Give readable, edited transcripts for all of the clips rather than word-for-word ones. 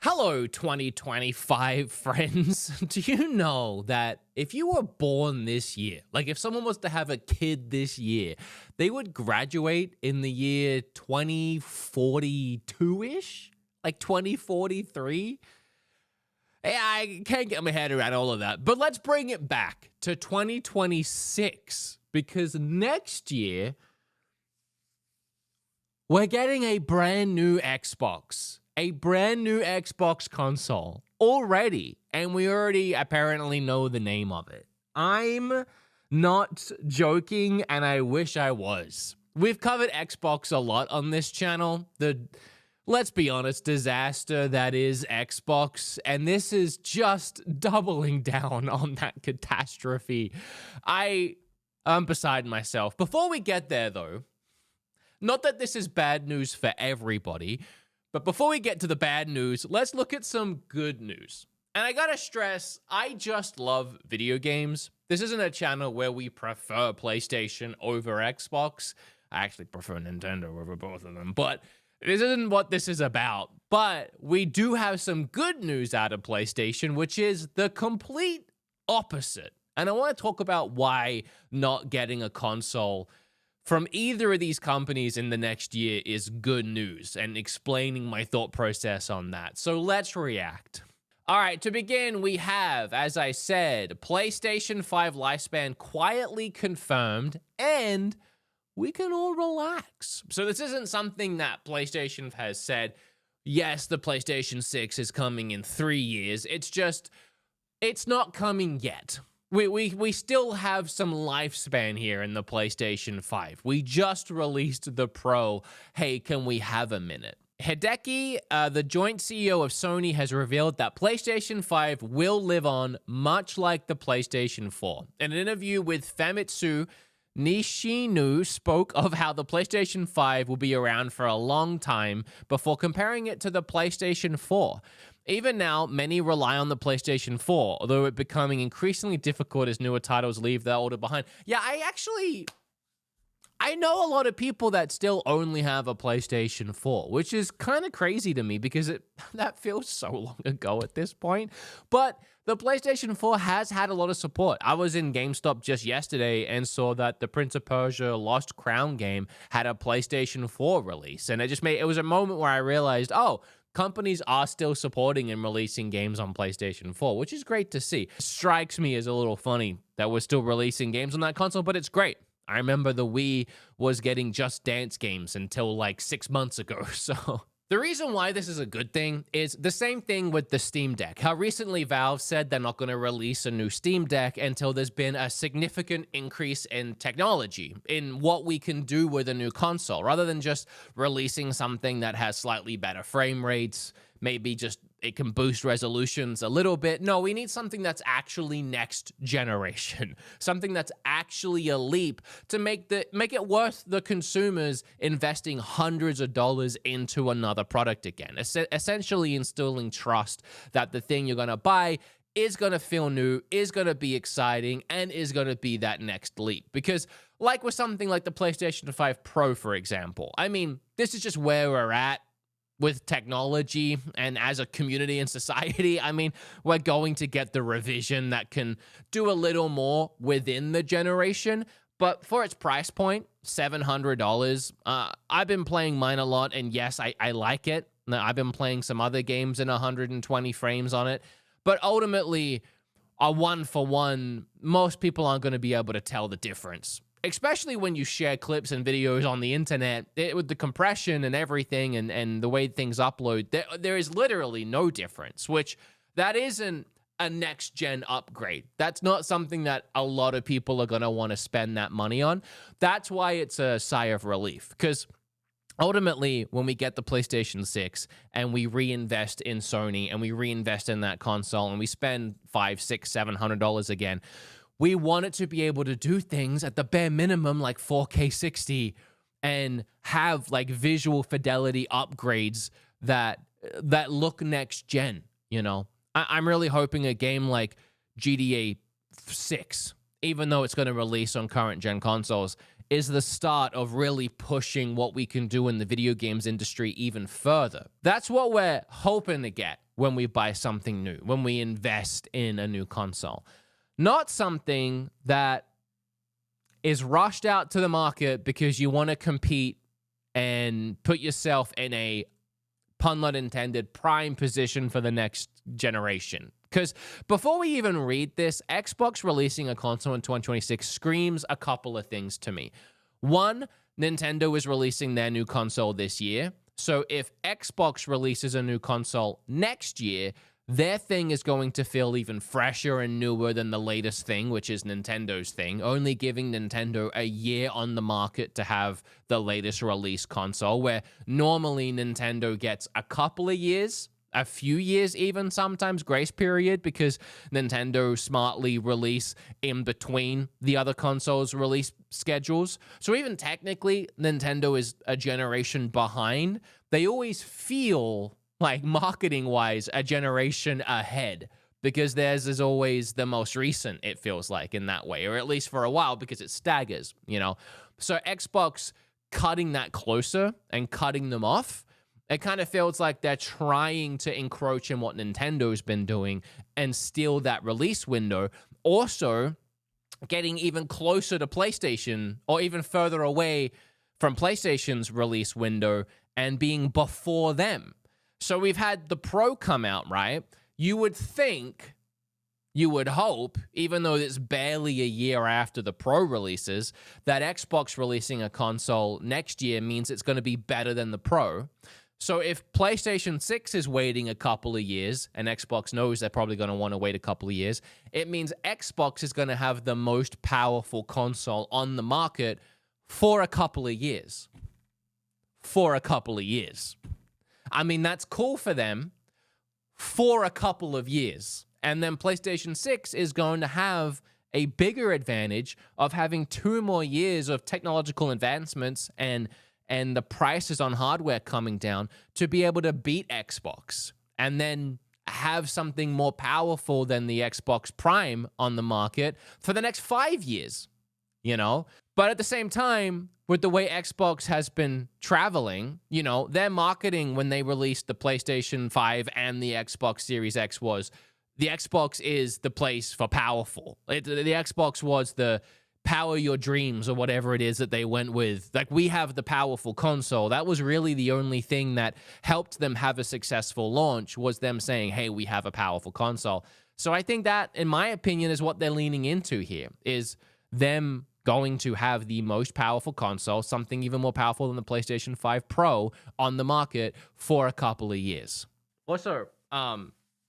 Hello, 2025 friends. Do you know that if you were born this year, like if someone was to have a kid this year, they would graduate in the year 2042-ish? Like 2043? Yeah, I can't get my head around all of that. But let's bring it back to 2026 because next year, we're getting a brand new Xbox. A brand new Xbox console already, and we already apparently know the name of it. I'm not joking, and I wish I was. We've covered Xbox a lot on this channel. Let's be honest, disaster that is Xbox, and this is just doubling down on that catastrophe. I'm beside myself. Before we get there, though, not that this is bad news for everybody, but before we get to the bad news, let's look at some good news. And I gotta stress, I just love video games. This isn't a channel where we prefer PlayStation over Xbox. I actually prefer Nintendo over both of them, but this isn't what this is about. But we do have some good news out of PlayStation, which is the complete opposite. And I want to talk about why not getting a console from either of these companies in the next year is good news and explaining my thought process on that. So let's react. All right, to begin, we have, as I said, PlayStation 5 lifespan quietly confirmed, and we can all relax. So this isn't something that PlayStation has said, yes, the PlayStation 6 is coming in 3 years. It's just, it's not coming yet. We still have some lifespan here in the PlayStation 5. We just released the Pro. Hey, can we have a minute? Hideki, the joint CEO of Sony, has revealed that PlayStation 5 will live on much like the PlayStation 4. In an interview with Famitsu, Nishino spoke of how the PlayStation 5 will be around for a long time before comparing it to the PlayStation 4. Even now, many rely on the PlayStation 4, although it's becoming increasingly difficult as newer titles leave their older behind. Yeah, I know a lot of people that still only have a PlayStation 4, which is kind of crazy to me because that feels so long ago at this point. But the PlayStation 4 has had a lot of support. I was in GameStop just yesterday and saw that the Prince of Persia Lost Crown game had a PlayStation 4 release. And it was a moment where I realized, oh, companies are still supporting and releasing games on PlayStation 4, which is great to see. It strikes me as a little funny that we're still releasing games on that console, but it's great. I remember the Wii was getting Just Dance games until like 6 months ago, so the reason why this is a good thing is the same thing with the Steam Deck. How recently Valve said they're not going to release a new Steam Deck until there's been a significant increase in technology, in what we can do with a new console, rather than just releasing something that has slightly better frame rates, maybe just it can boost resolutions a little bit. No, we need something that's actually next generation, something that's actually a leap to make it worth the consumers investing hundreds of dollars into another product again, essentially instilling trust that the thing you're going to buy is going to feel new, is going to be exciting, and is going to be that next leap. Because like with something like the PlayStation 5 Pro, for example, I mean, this is just where we're at with technology and as a community and society. I mean, we're going to get the revision that can do a little more within the generation, but for its price point, $700, I've been playing mine a lot, and yes, I like it. I've been playing some other games in 120 frames on it, but ultimately, a one-for-one, most people aren't going to be able to tell the difference. Especially when you share clips and videos on the internet, with the compression and everything and the way things upload, there is literally no difference, which that isn't a next-gen upgrade. That's not something that a lot of people are going to want to spend that money on. That's why it's a sigh of relief, because ultimately, when we get the PlayStation 6 and we reinvest in Sony and we reinvest in that console and we spend $500, $600, $700 again, we want it to be able to do things at the bare minimum like 4K 60 and have like visual fidelity upgrades that look next gen, you know? I'm really hoping a game like GTA 6, even though it's going to release on current gen consoles, is the start of really pushing what we can do in the video games industry even further. That's what we're hoping to get when we buy something new, when we invest in a new console. Not something that is rushed out to the market because you want to compete and put yourself in a, pun not intended, prime position for the next generation. Because before we even read this, Xbox releasing a console in 2026 screams a couple of things to me. One, Nintendo is releasing their new console this year. So if Xbox releases a new console next year, their thing is going to feel even fresher and newer than the latest thing, which is Nintendo's thing, only giving Nintendo a year on the market to have the latest release console, where normally Nintendo gets a couple of years, a few years even, sometimes grace period, because Nintendo smartly release in between the other consoles' release schedules. So even technically, Nintendo is a generation behind. They always feel like, marketing-wise, a generation ahead, because theirs is always the most recent, it feels like, in that way, or at least for a while, because it staggers, you know? So Xbox cutting that closer and cutting them off, it kind of feels like they're trying to encroach in what Nintendo's been doing and steal that release window. Also, getting even closer to PlayStation, or even further away from PlayStation's release window, and being before them. So we've had the Pro come out, right? You would think, you would hope, even though it's barely a year after the Pro releases, that Xbox releasing a console next year means it's going to be better than the Pro. So if PlayStation 6 is waiting a couple of years, and Xbox knows they're probably going to want to wait a couple of years, it means Xbox is going to have the most powerful console on the market for a couple of years. For a couple of years. I mean, that's cool for them for a couple of years. And then PlayStation 6 is going to have a bigger advantage of having 2 more years of technological advancements and the prices on hardware coming down to be able to beat Xbox and then have something more powerful than the Xbox Prime on the market for the next 5 years, you know? But at the same time, with the way Xbox has been traveling, you know, their marketing when they released the PlayStation 5 and the Xbox Series X was, the Xbox is the place for powerful. The Xbox was the power your dreams, or whatever it is that they went with. Like, we have the powerful console. That was really the only thing that helped them have a successful launch, was them saying, hey, we have a powerful console. So I think that, in my opinion, is what they're leaning into here, is them going to have the most powerful console, something even more powerful than the PlayStation 5 Pro on the market for a couple of years. Also,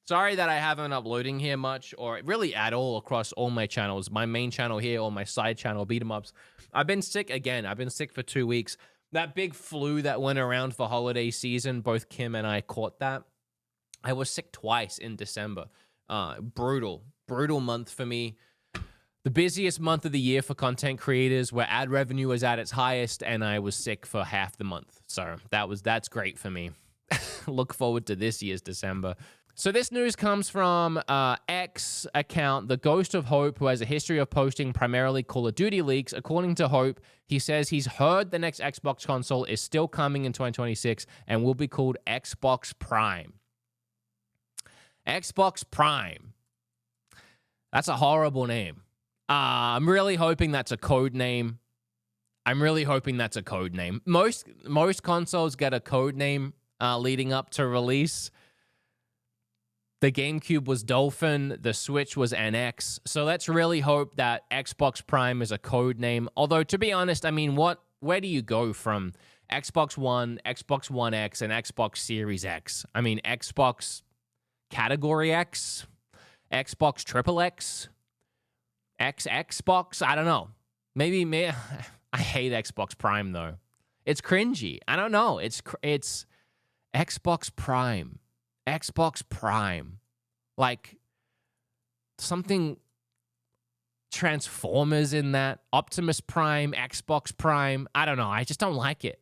sorry that I haven't been uploading here much, or really at all, across all my channels. My main channel here, or my side channel, ReactEmUps. I've been sick again. I've been sick for 2 weeks. That big flu that went around for holiday season, both Kim and I caught that. I was sick twice in December. Brutal month for me. The busiest month of the year for content creators, where ad revenue was at its highest, and I was sick for half the month. So that's great for me. Look forward to this year's December. So this news comes from X account, The Ghost of Hope, who has a history of posting primarily Call of Duty leaks. According to Hope, he says he's heard the next Xbox console is still coming in 2026 and will be called Xbox Prime. Xbox Prime. That's a horrible name. I'm really hoping that's a code name. Most consoles get a code name leading up to release. The GameCube was Dolphin. The Switch was NX. So let's really hope that Xbox Prime is a code name. Although, to be honest, I mean, where do you go from Xbox One, Xbox One X, and Xbox Series X? I mean, Xbox Category X, Xbox Triple X, Xbox. I don't know. Maybe I hate Xbox Prime though. It's cringy. I don't know. It's Xbox Prime. Xbox Prime. Like something Transformers in that. Optimus Prime, Xbox Prime. I don't know. I just don't like it.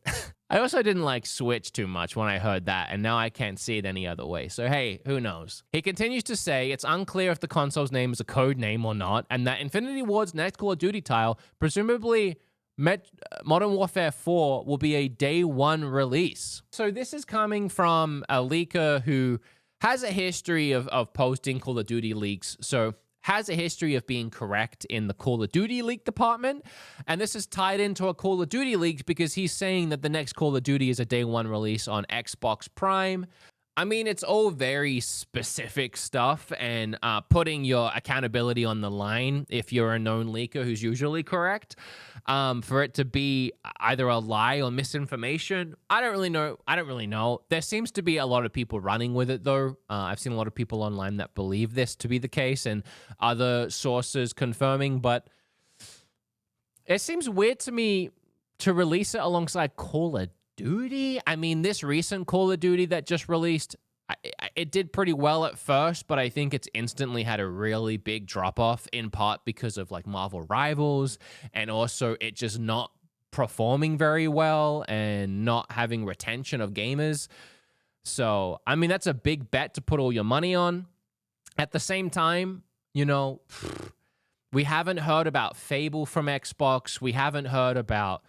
I also didn't like Switch too much when I heard that, and now I can't see it any other way. So, hey, who knows? He continues to say it's unclear if the console's name is a code name or not, and that Infinity Ward's next Call of Duty title presumably Modern Warfare 4 will be a day one release. So this is coming from a leaker who has a history of posting Call of Duty leaks. So has a history of being correct in the Call of Duty leak department. And this is tied into a Call of Duty leak because he's saying that the next Call of Duty is a day one release on Xbox Prime. I mean, it's all very specific stuff and putting your accountability on the line if you're a known leaker who's usually correct. For it to be either a lie or misinformation, I don't really know. There seems to be a lot of people running with it, though. I've seen a lot of people online that believe this to be the case and other sources confirming, but it seems weird to me to release it alongside Call of Duty. I mean, this recent Call of Duty that just released, it did pretty well at first, but I think it's instantly had a really big drop-off, in part because of like Marvel Rivals and also it just not performing very well and not having retention of gamers. So, I mean, that's a big bet to put all your money on. At the same time, you know, we haven't heard about Fable from Xbox. We haven't heard about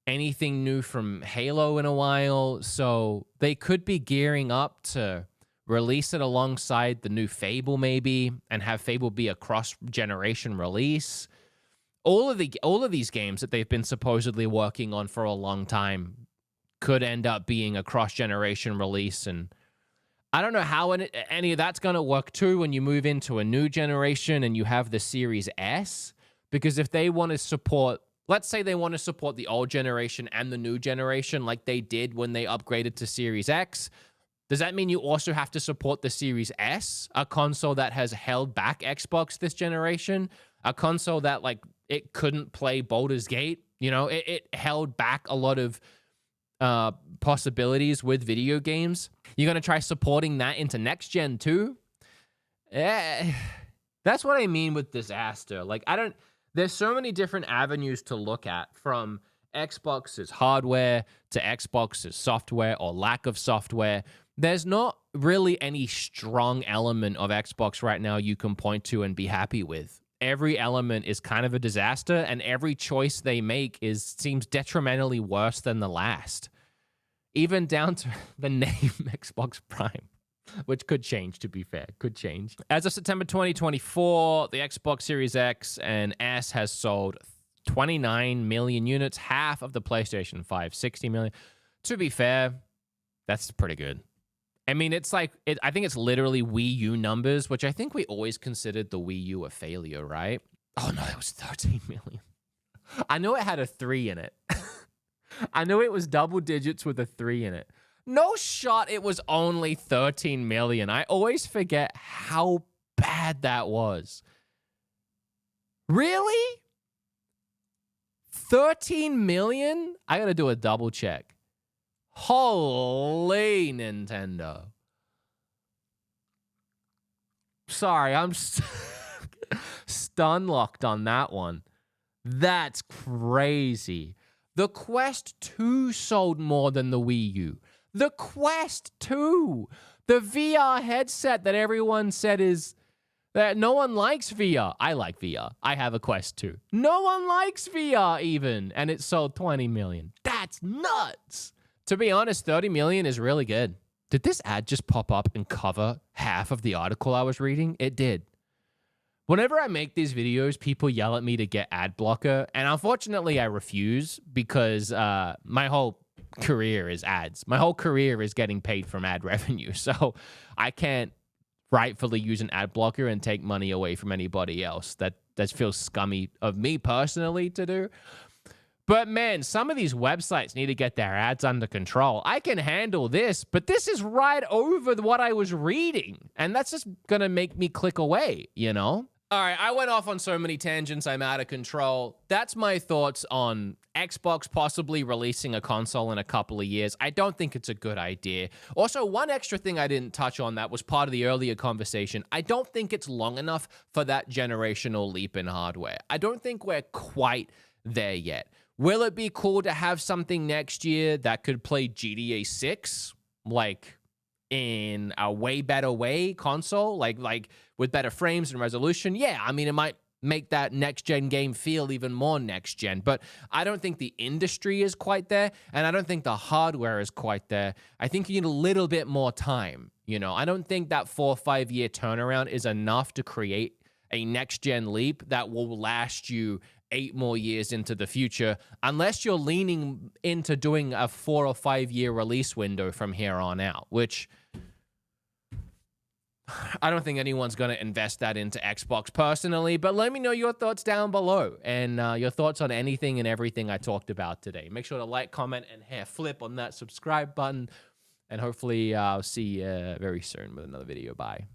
anything new from Halo in a while, so they could be gearing up to release it alongside the new Fable maybe, and have Fable be a cross-generation release. All of these games that they've been supposedly working on for a long time could end up being a cross-generation release, and I don't know how any of that's going to work too when you move into a new generation and you have the Series S, because if they want to support, let's say they want to support the old generation and the new generation like they did when they upgraded to Series X, does that mean you also have to support the Series S, a console that has held back Xbox this generation, a console that, like, it couldn't play Baldur's Gate? You know, it held back a lot of possibilities with video games. You're going to try supporting that into next gen too? That's what I mean with disaster. Like, there's so many different avenues to look at, from Xbox's hardware to Xbox's software or lack of software. There's not really any strong element of Xbox right now you can point to and be happy with. Every element is kind of a disaster, and every choice they make seems detrimentally worse than the last. Even down to the name Xbox Prime, which could change, to be fair. Could change. As of September 2024, the Xbox Series X and S has sold 29 million units, half of the PlayStation 5, 60 million. To be fair, that's pretty good. I mean, it's like, I think it's literally Wii U numbers, which I think we always considered the Wii U a failure, right? Oh no, it was 13 million. I know it had a 3 in it. I know it was double digits with a 3 in it. No shot it was only 13 million. I always forget how bad that was. Really? 13 million? I gotta do a double check. Holy Nintendo. Sorry, I'm stun locked on that one. That's crazy. The Quest 2 sold more than the Wii U. The Quest 2, the VR headset that everyone said is that no one likes VR. I like VR. I have a Quest 2. No one likes VR even, and it sold 20 million. That's nuts. To be honest, 30 million is really good. Did this ad just pop up and cover half of the article I was reading? It did. Whenever I make these videos, people yell at me to get ad blocker, and unfortunately I refuse because my whole career is ads. My whole career is getting paid from ad revenue, so I can't rightfully use an ad blocker and take money away from anybody else. That feels scummy of me personally to do. But man, some of these websites need to get their ads under control. I can handle this, but this is right over what I was reading, and that's just gonna make me click away, you know? All right, I went off on so many tangents, I'm out of control. That's my thoughts on Xbox possibly releasing a console in a couple of years. I don't think it's a good idea. Also, one extra thing I didn't touch on that was part of the earlier conversation. I don't think it's long enough for that generational leap in hardware. I don't think we're quite there yet. Will it be cool to have something next year that could play GTA 6? Like, in a way better way console, like with better frames and resolution? Yeah, I mean, it might make that next-gen game feel even more next-gen. But I don't think the industry is quite there, and I don't think the hardware is quite there. I think you need a little bit more time. I don't think that 4 or 5 year turnaround is enough to create a next-gen leap that will last you 8 more years into the future, unless you're leaning into doing a 4 or 5 year release window from here on out, which I don't think anyone's going to invest that into Xbox personally. But let me know your thoughts down below, and your thoughts on anything and everything I talked about today. Make sure to like, comment, and flip on that subscribe button. And hopefully I'll see you very soon with another video. Bye.